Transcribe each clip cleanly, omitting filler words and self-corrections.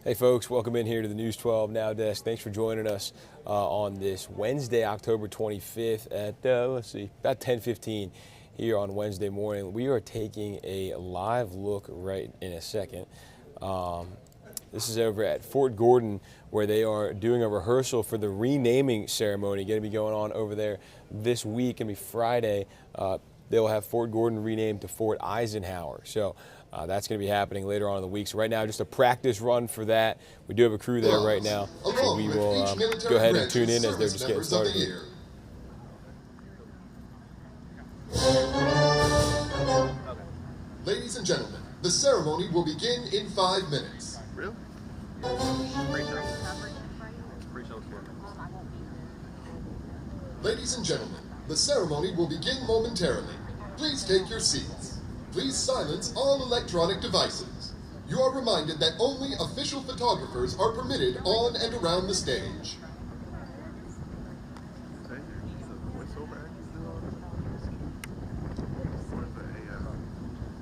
Hey folks, welcome in here to the News 12 Now Desk. Thanks for joining us on this Wednesday, October 25th at, about 10:15 here on Wednesday morning. We are taking a live look right in a second. This is over at Fort Gordon, where they are doing a rehearsal for the renaming ceremony. Going to be going on over there this week. Going to be Friday. They'll have Fort Gordon renamed to Fort Eisenhower. So that's going to be happening later on in the week. So right now, just a practice run for that. We do have a crew there right now, so we will go ahead and tune in as they're just getting started here. Ladies and gentlemen, the ceremony will begin in 5 minutes. Really? Ladies and gentlemen, the ceremony will begin momentarily. Please take your seats. Please silence all electronic devices. You are reminded that only official photographers are permitted on and around the stage.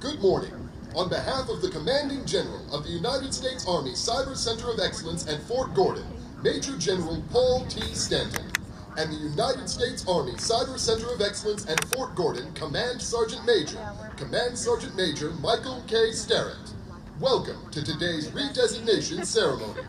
Good morning. On behalf of the Commanding General of the United States Army Cyber Center of Excellence at Fort Gordon, Major General Paul T. Stanton, and the United States Army Cyber Center of Excellence at Fort Gordon Command Sergeant Major Michael K. Starrett, welcome to today's redesignation ceremony.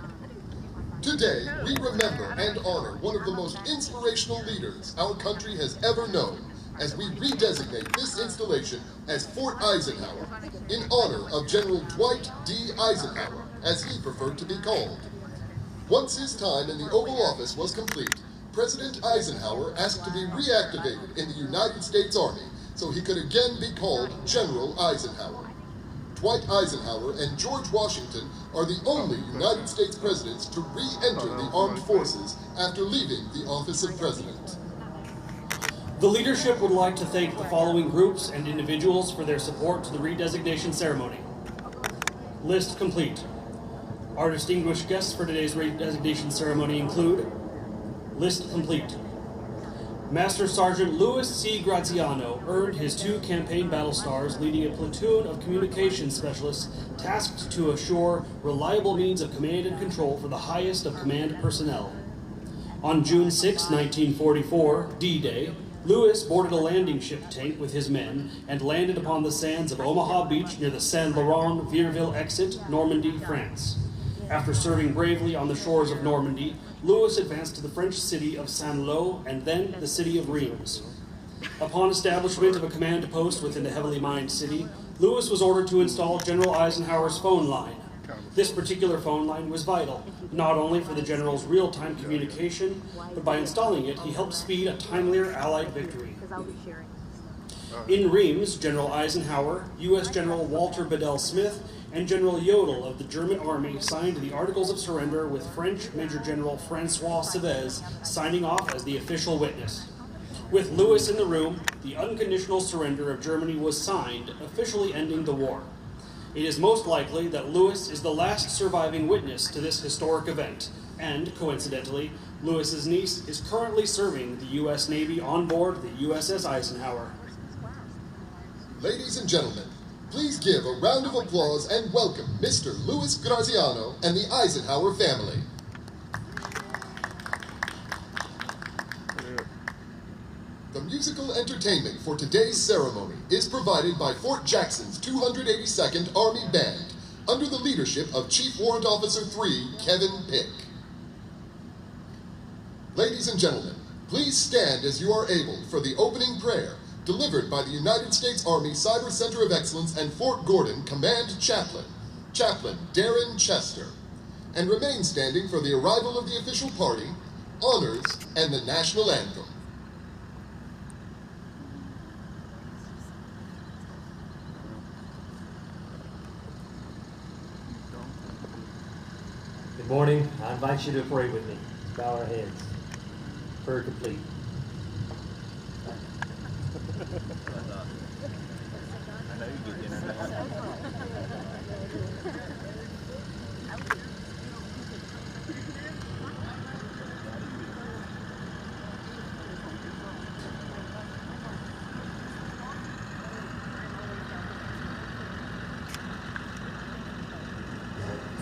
Today, we remember and honor one of the most inspirational leaders our country has ever known, as we redesignate this installation as Fort Eisenhower, in honor of General Dwight D. Eisenhower, as he preferred to be called. Once his time in the Oval Office was complete, President Eisenhower asked to be reactivated in the United States Army so he could again be called General Eisenhower. Dwight Eisenhower and George Washington are the only United States presidents to re-enter the armed forces after leaving the office of president. The leadership would like to thank the following groups and individuals for their support to the redesignation ceremony. List complete. Our distinguished guests for today's redesignation ceremony include: list complete. Master Sergeant Louis C. Graziano earned his 2 campaign battle stars, leading a platoon of communications specialists tasked to assure reliable means of command and control for the highest of command personnel. On June 6, 1944, D-Day, Louis boarded a landing ship tank with his men and landed upon the sands of Omaha Beach near the Saint Laurent-Vireville exit, Normandy, France. After serving bravely on the shores of Normandy, Louis advanced to the French city of Saint-Lô and then the city of Reims. Upon establishment of a command post within the heavily mined city, Louis was ordered to install General Eisenhower's phone line. This particular phone line was vital, not only for the general's real-time communication, but by installing it, he helped speed a timelier Allied victory. In Reims, General Eisenhower, U.S. General Walter Bedell Smith, and General Jodl of the German Army signed the Articles of Surrender, with French Major General Francois Chavez signing off as the official witness. With Louis in the room, the unconditional surrender of Germany was signed, officially ending the war. It is most likely that Louis is the last surviving witness to this historic event, and, coincidentally, Louis's niece is currently serving the U.S. Navy on board the USS Eisenhower. Ladies and gentlemen, please give a round of applause and welcome Mr. Louis Graziano and the Eisenhower family. The musical entertainment for today's ceremony is provided by Fort Jackson's 282nd Army Band, under the leadership of Chief Warrant Officer 3, Kevin Pick. Ladies and gentlemen, please stand as you are able for the opening prayer, delivered by the United States Army Cyber Center of Excellence and Fort Gordon Command Chaplain, Chaplain Darren Chester, and remain standing for the arrival of the official party, honors, and the national anthem. Good morning. I invite you to pray with me. Bow our heads. Prayer complete. I know you get internet.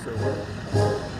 So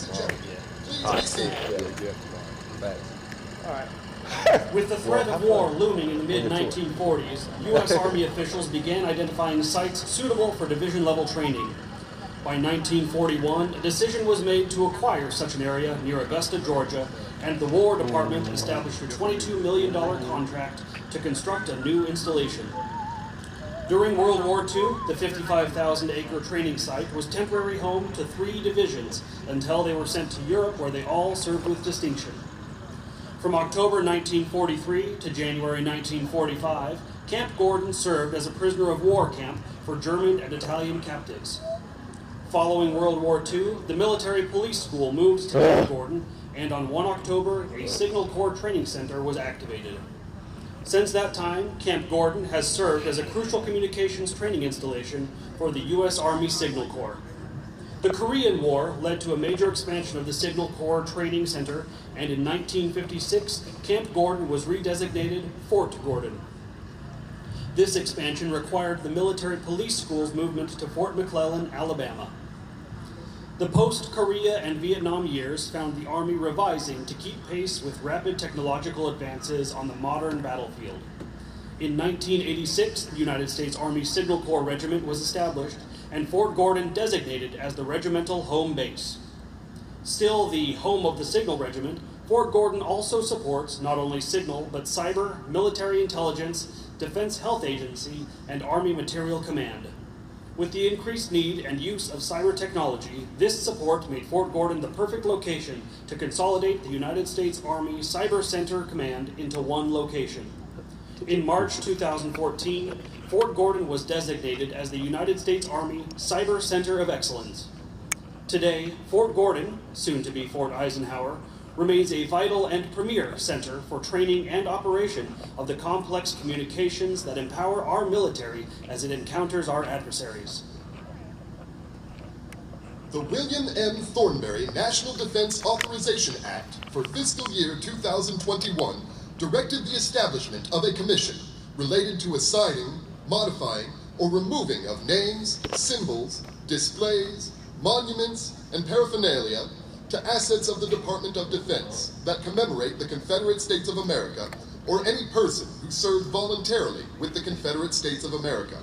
and gentlemen, please be seated. With the threat of war looming in the mid-1940s, U.S. Army officials began identifying sites suitable for division-level training. By 1941, a decision was made to acquire such an area near Augusta, Georgia, and the War Department established a $22 million contract to construct a new installation. During World War II, the 55,000-acre training site was temporary home to 3 divisions until they were sent to Europe, where they all served with distinction. From October 1943 to January 1945, Camp Gordon served as a prisoner of war camp for German and Italian captives. Following World War II, the military police school moved to Camp Gordon, and on 1 October, a Signal Corps training center was activated. Since that time, Camp Gordon has served as a crucial communications training installation for the U.S. Army Signal Corps. The Korean War led to a major expansion of the Signal Corps Training Center, and in 1956, Camp Gordon was redesignated Fort Gordon. This expansion required the military police school's movement to Fort McClellan, Alabama. The post-Korea and Vietnam years found the Army revising to keep pace with rapid technological advances on the modern battlefield. In 1986, the United States Army Signal Corps Regiment was established, and Fort Gordon designated as the regimental home base. Still the home of the Signal Regiment, Fort Gordon also supports not only signal, but cyber, military intelligence, Defense Health Agency, and Army Material Command. With the increased need and use of cyber technology, this support made Fort Gordon the perfect location to consolidate the United States Army Cyber Center Command into one location. In March 2014, Fort Gordon was designated as the United States Army Cyber Center of Excellence. Today, Fort Gordon, soon to be Fort Eisenhower, remains a vital and premier center for training and operation of the complex communications that empower our military as it encounters our adversaries. The William M. Thornberry National Defense Authorization Act for fiscal year 2021 directed the establishment of a commission related to assigning, modifying, or removing of names, symbols, displays, monuments, and paraphernalia to assets of the Department of Defense that commemorate the Confederate States of America or any person who served voluntarily with the Confederate States of America.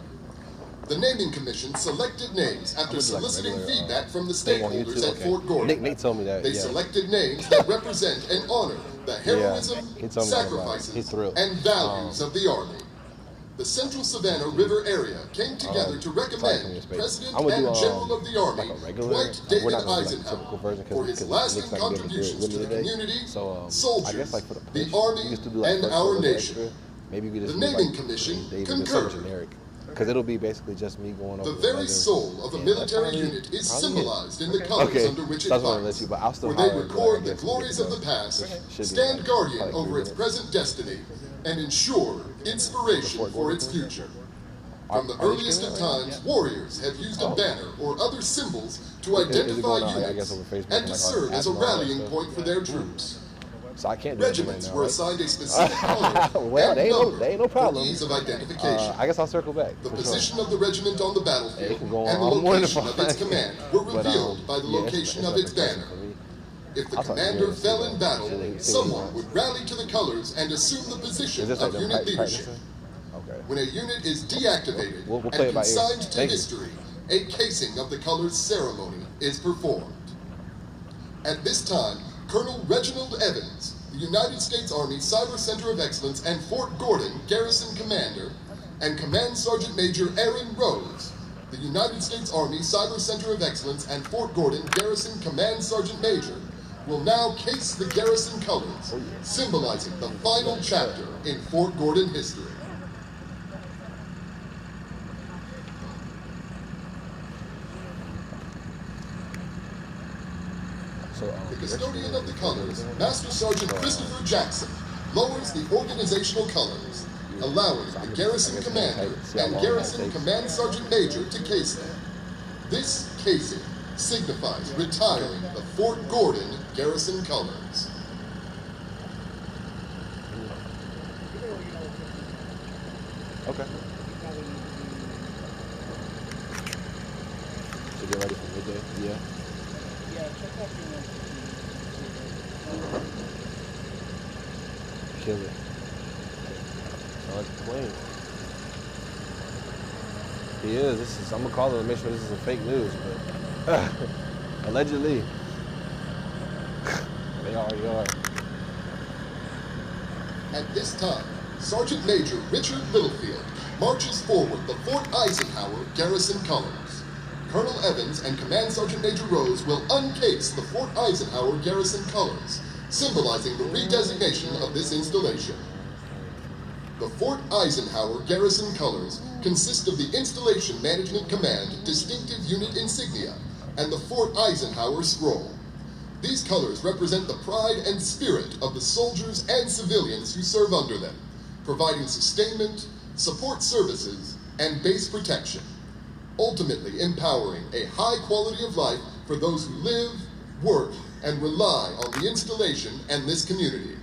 The Naming Commission selected names after soliciting feedback from the stakeholders at Fort Gordon. Nick told me that. They selected names that represent and honor the heroism, sacrifices, and values of the Army. The Central Savannah River area came together to recommend President and General of the Army, Dwight David Eisenhower, for his lasting contributions to the community, soldiers, the Army, and our nation. The Naming Commission concurred. Because it'll be basically just me going over the very soul of a military unit is symbolized in the colors under which it fights, where they record the glories of the past, stand guardian over its present destiny, and ensure inspiration for its future. From the earliest of times, warriors have used a banner or other symbols to identify units and to serve as a rallying point for their troops. So I can't do Regiments right now, were right? assigned a specific color Well, and they number ain't no problem. for ease of identification. I guess I'll circle back. The position of the regiment on the battlefield It can go and the on location of its wonderful. command were But, revealed by the yeah, location it's of its a question banner. for me. If the I'll talk to commander you fell later. in battle, See someone what would rally to the colors and assume the Is position this like of them unit leadership. practicing? Okay. When a unit is deactivated We'll play and it by ear. consigned to Thank you. history, a casing of the colors ceremony is performed. At this time, Colonel Reginald Evans, the United States Army Cyber Center of Excellence and Fort Gordon Garrison Commander, and Command Sergeant Major Aaron Rose, the United States Army Cyber Center of Excellence and Fort Gordon Garrison Command Sergeant Major, will now case the garrison colors, symbolizing the final chapter in Fort Gordon history. The custodian of the colors, Master Sergeant Christopher Jackson, lowers the organizational colors, allowing the garrison commander and garrison command sergeant major to case them. This casing signifies retiring the Fort Gordon garrison colors. Okay. So get ready for midday? Yeah. Kill it. Sounds like a plane. He is. I'm gonna call him and make sure this isn't fake news, but allegedly, they already are. At this time, Sergeant Major Richard Littlefield marches forward the Fort Eisenhower garrison colors. Colonel Evans and Command Sergeant Major Rose will uncase the Fort Eisenhower garrison colors, symbolizing the redesignation of this installation. The Fort Eisenhower garrison colors consist of the Installation Management Command distinctive unit insignia and the Fort Eisenhower scroll. These colors represent the pride and spirit of the soldiers and civilians who serve under them, providing sustainment, support services, and base protection, ultimately empowering a high quality of life for those who live, work, and rely on the installation and this community.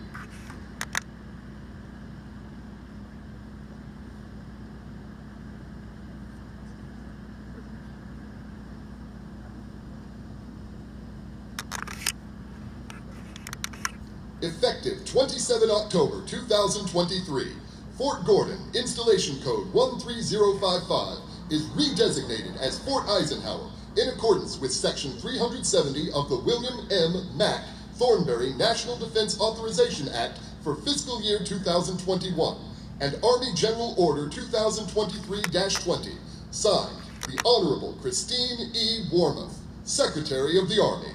Effective 27 October 2023, Fort Gordon, Installation Code 13055, is redesignated as Fort Eisenhower in accordance with Section 370 of the William M. Mack Thornberry National Defense Authorization Act for fiscal year 2021 and Army General Order 2023-20, signed the Honorable Christine E. Warmoth, Secretary of the Army.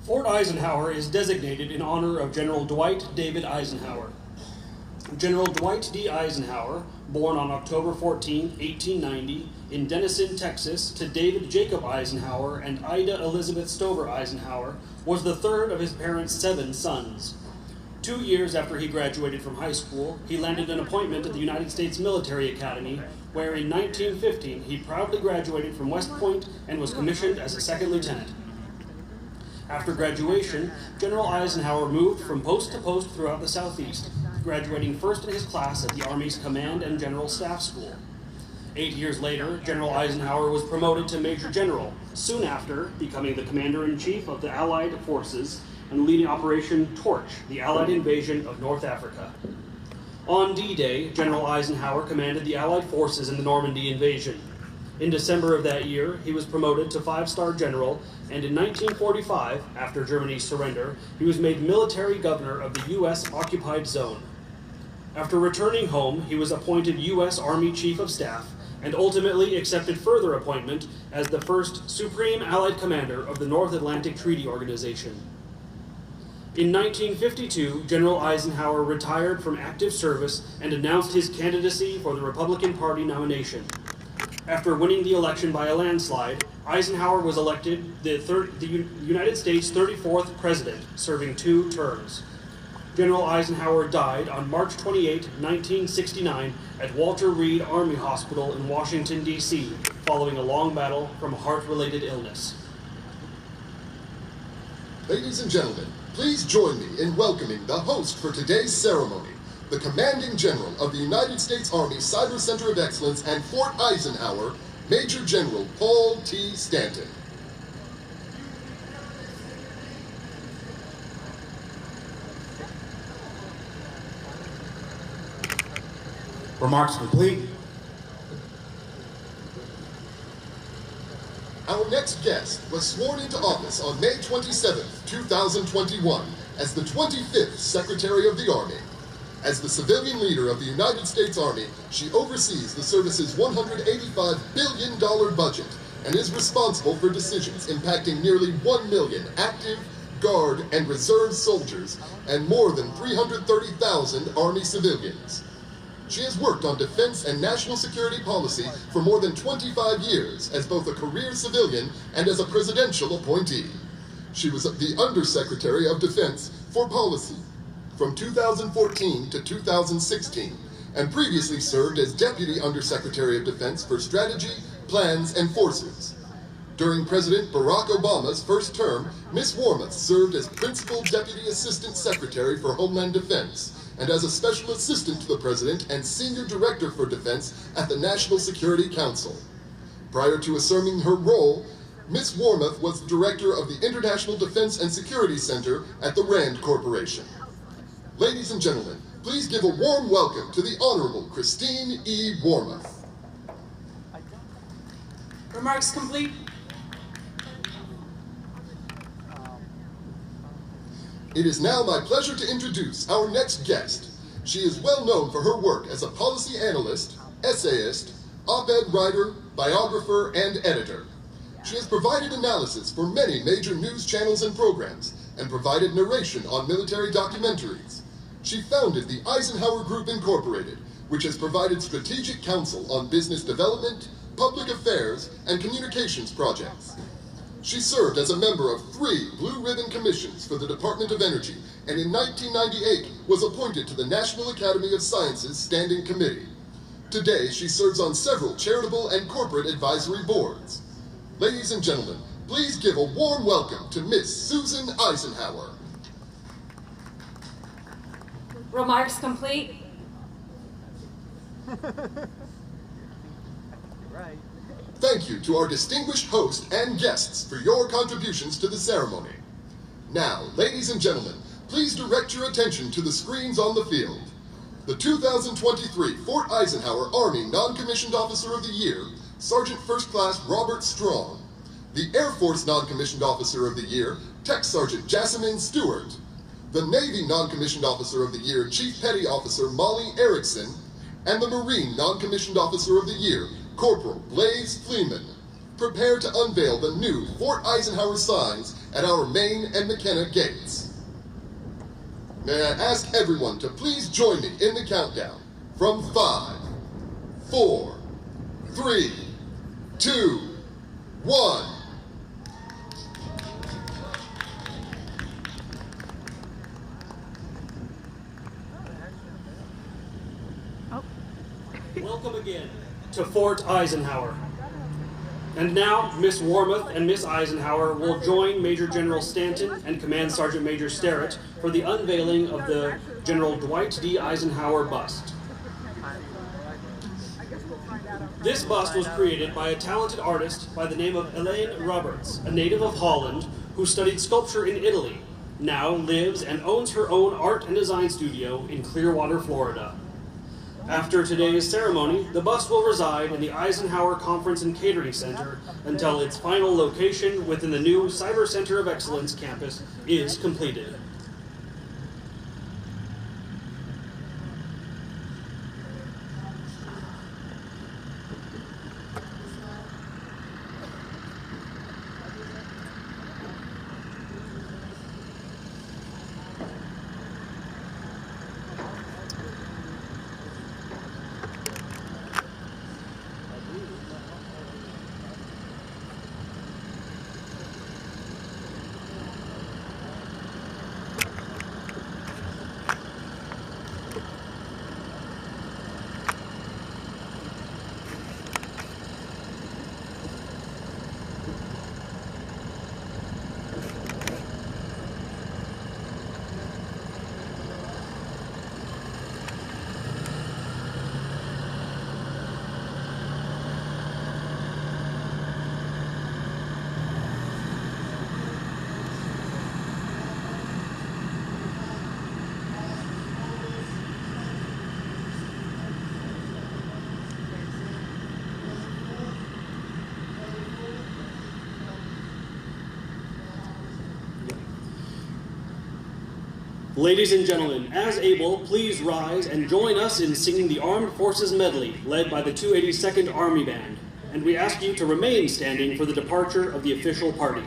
Fort Eisenhower is designated in honor of General Dwight David Eisenhower. General Dwight D. Eisenhower, born on October 14, 1890, in Denison, Texas, to David Jacob Eisenhower and Ida Elizabeth Stover Eisenhower, was the third of his parents' 7 sons. 2 years after he graduated from high school, he landed an appointment at the United States Military Academy, where in 1915 he proudly graduated from West Point and was commissioned as a second lieutenant. After graduation, General Eisenhower moved from post to post throughout the Southeast, graduating first in his class at the Army's Command and General Staff School. 8 years later, General Eisenhower was promoted to Major General, soon after becoming the Commander-in-Chief of the Allied forces and leading Operation Torch, the Allied invasion of North Africa. On D-Day, General Eisenhower commanded the Allied forces in the Normandy invasion. In December of that year, he was promoted to 5-star general, and in 1945, after Germany's surrender, he was made military governor of the U.S. occupied zone. After returning home, he was appointed U.S. Army Chief of Staff, and ultimately accepted further appointment as the first Supreme Allied Commander of the North Atlantic Treaty Organization. In 1952, General Eisenhower retired from active service and announced his candidacy for the Republican Party nomination. After winning the election by a landslide, Eisenhower was elected the United States 34th President, serving 2 terms. General Eisenhower died on March 28, 1969, at Walter Reed Army Hospital in Washington, D.C., following a long battle from a heart-related illness. Ladies and gentlemen, please join me in welcoming the host for today's ceremony, the Commanding General of the United States Army Cyber Center of Excellence and Fort Eisenhower, Major General Paul T. Stanton. Remarks complete. Our next guest was sworn into office on May 27, 2021, as the 25th Secretary of the Army. As the civilian leader of the United States Army, she oversees the service's $185 billion budget and is responsible for decisions impacting nearly 1 million active, Guard, and Reserve soldiers and more than 330,000 Army civilians. She has worked on defense and national security policy for more than 25 years as both a career civilian and as a presidential appointee. She was the Undersecretary of Defense for Policy from 2014 to 2016 and previously served as Deputy Undersecretary of Defense for Strategy, Plans, and Forces. During President Barack Obama's first term, Ms. Wormuth served as Principal Deputy Assistant Secretary for Homeland Defense and as a Special Assistant to the President and Senior Director for Defense at the National Security Council. Prior to assuming her role, Ms. Wormuth was the Director of the International Defense and Security Center at the RAND Corporation. Ladies and gentlemen, please give a warm welcome to the Honorable Christine E. Wormuth. Remarks complete. It is now my pleasure to introduce our next guest. She is well known for her work as a policy analyst, essayist, op-ed writer, biographer, and editor. She has provided analysis for many major news channels and programs and provided narration on military documentaries. She founded the Eisenhower Group Incorporated, which has provided strategic counsel on business development, public affairs, and communications projects. She served as a member of 3 Blue Ribbon Commissions for the Department of Energy, and in 1998 was appointed to the National Academy of Sciences Standing Committee. Today, she serves on several charitable and corporate advisory boards. Ladies and gentlemen, please give a warm welcome to Miss Susan Eisenhower. Remarks complete. Right. Thank you to our distinguished host and guests for your contributions to the ceremony. Now, ladies and gentlemen, please direct your attention to the screens on the field. The 2023 Fort Eisenhower Army Non-Commissioned Officer of the Year, Sergeant First Class Robert Strong. The Air Force Non-Commissioned Officer of the Year, Tech Sergeant Jasmine Stewart. The Navy Non-Commissioned Officer of the Year, Chief Petty Officer Molly Erickson. And the Marine Non-Commissioned Officer of the Year, Corporal Blaze Fleeman. Prepare to unveil the new Fort Eisenhower signs at our main and McKenna gates. May I ask everyone to please join me in the countdown from 5, 4, 3, 2, 1. Welcome again to Fort Eisenhower. And now, Miss Wormuth and Miss Eisenhower will join Major General Stanton and Command Sergeant Major Sterrett for the unveiling of the General Dwight D. Eisenhower bust. This bust was created by a talented artist by the name of Elaine Roberts, a native of Holland who studied sculpture in Italy, now lives and owns her own art and design studio in Clearwater, Florida. After today's ceremony, the bust will reside in the Eisenhower Conference and Catering Center until its final location within the new Cyber Center of Excellence campus is completed. Ladies and gentlemen, as able, please rise and join us in singing the Armed Forces Medley, led by the 282nd Army Band. And we ask you to remain standing for the departure of the official party.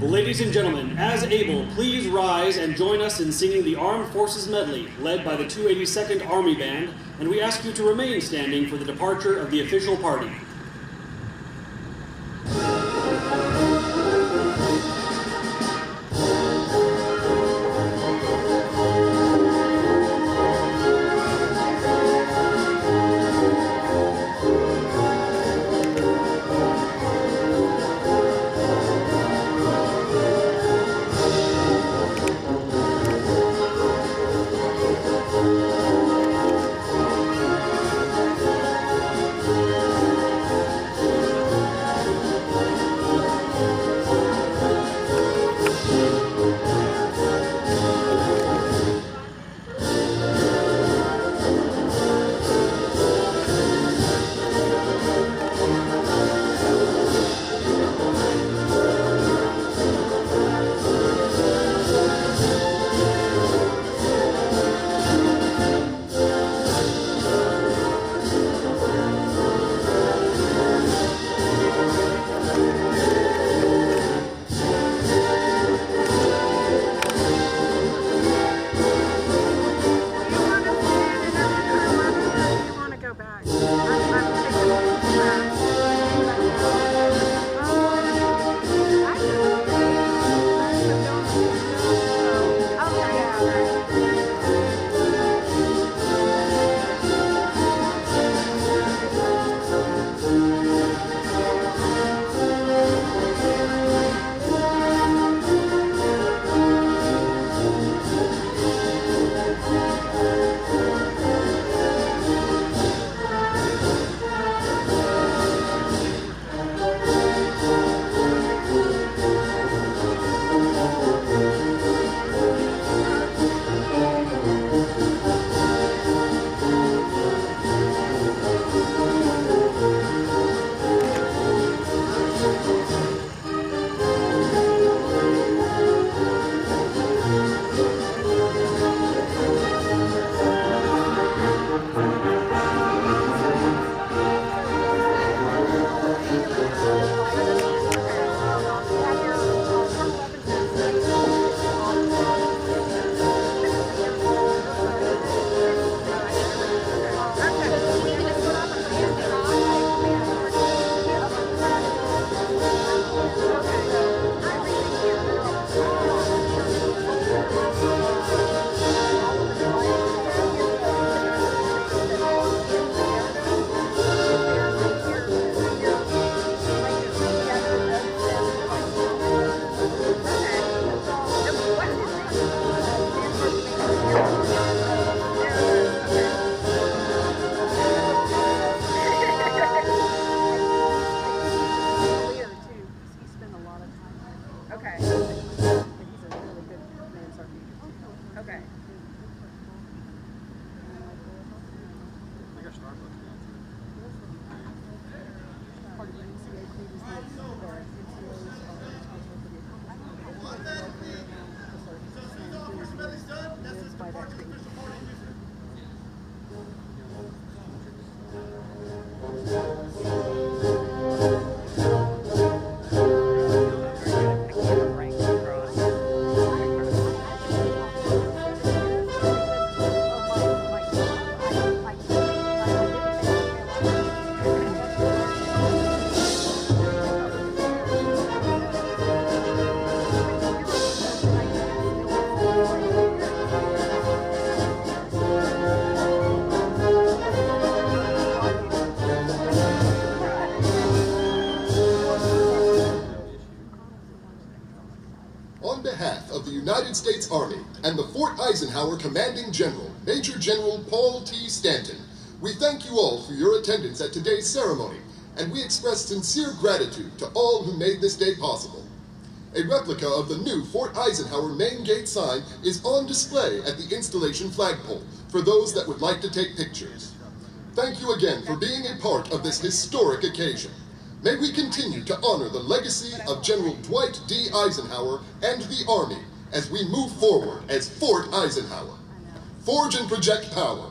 Ladies and gentlemen, as able, please rise and join us in singing the Armed Forces Medley, led by the 282nd Army Band, and we ask you to remain standing for the departure of the official party. On behalf of the United States Army and the Fort Eisenhower Commanding General, Major General Paul T. Stanton, we thank you all for your attendance at today's ceremony, and we express sincere gratitude to all who made this day possible. A replica of the new Fort Eisenhower main gate sign is on display at the installation flagpole for those that would like to take pictures. Thank you again for being a part of this historic occasion. May we continue to honor the legacy of General Dwight D. Eisenhower and the Army as we move forward as Fort Eisenhower. Forge and project power.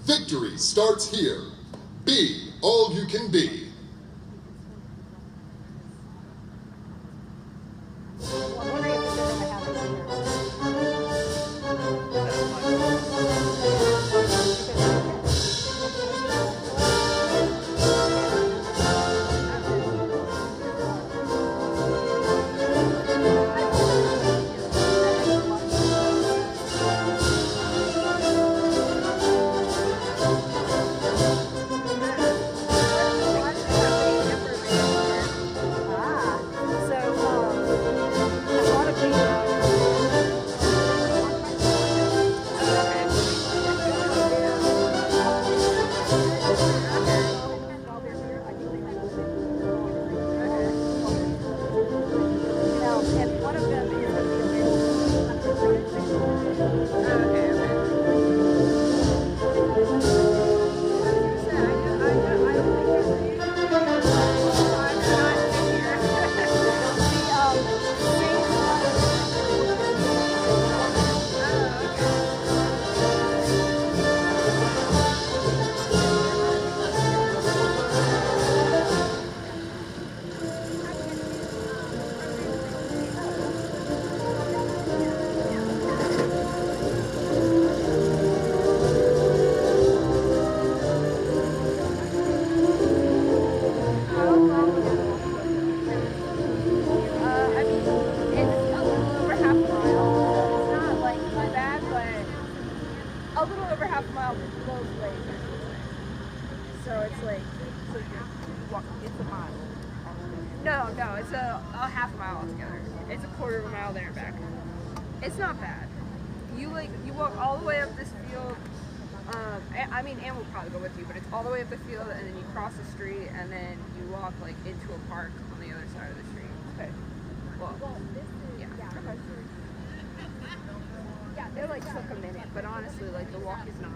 Victory starts here. Be all you can be. all together. It's a quarter of a mile there and back. It's not bad. You walk all the way up this field. I mean, Ann will probably go with you, but it's all the way up the field, and then you cross the street, and then you walk like into a park on the other side of the street. Okay. Well, yeah. Okay. It like took a minute, but honestly, like the walk is not